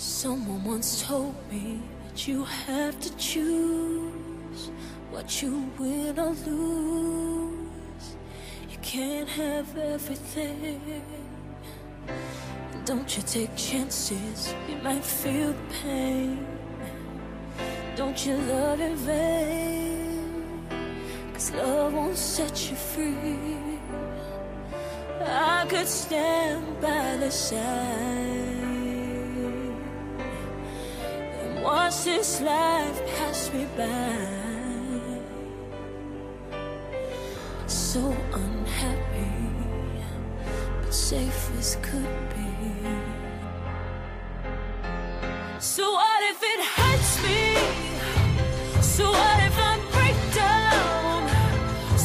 Someone once told me that you have to choose what you win or lose. You can't have everything. Don't you take chances, you might feel the pain. Don't you love in vain, 'cause love won't set you free. I could stand by the side and watch this life pass me by. So unhappy, but safe as could be. So what if it hurts me? So what if I break down?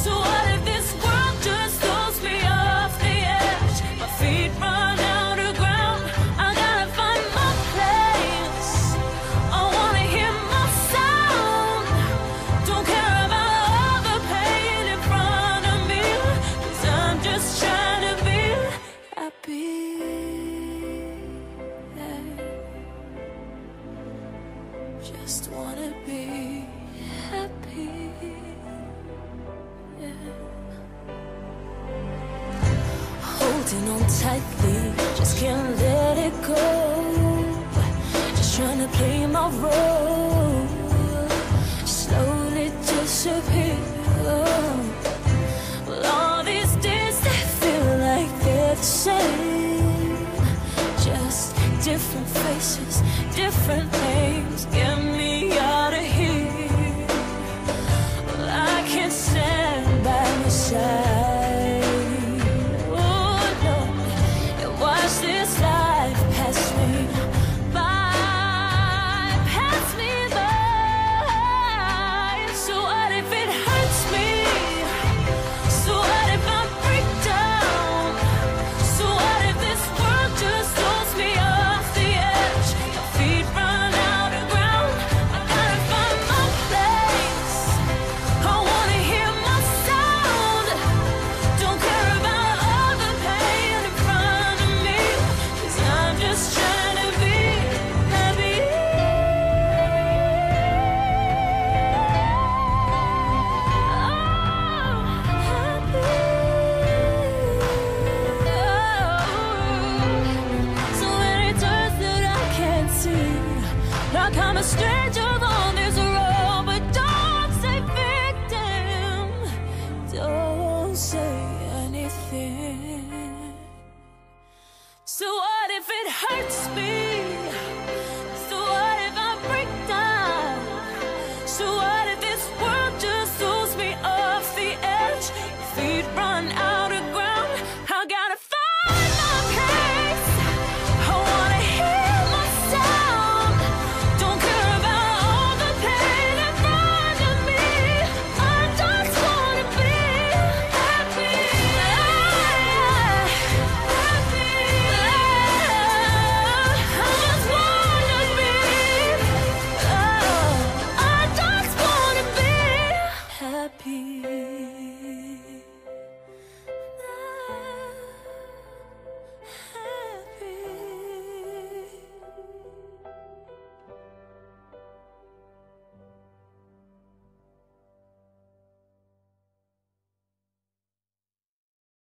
So what if this world just throws me off the edge? My feet run out of ground, I gotta find my place. I wanna hear my sound. Don't care about all the pain in front of me, 'cause I'm just trying to be happy. Just wanna be happy, yeah. Holding on tightly, just can't let it go. Just trying to play my role, slowly disappear. Well, all these days they feel like they're the same, just different faces, different names.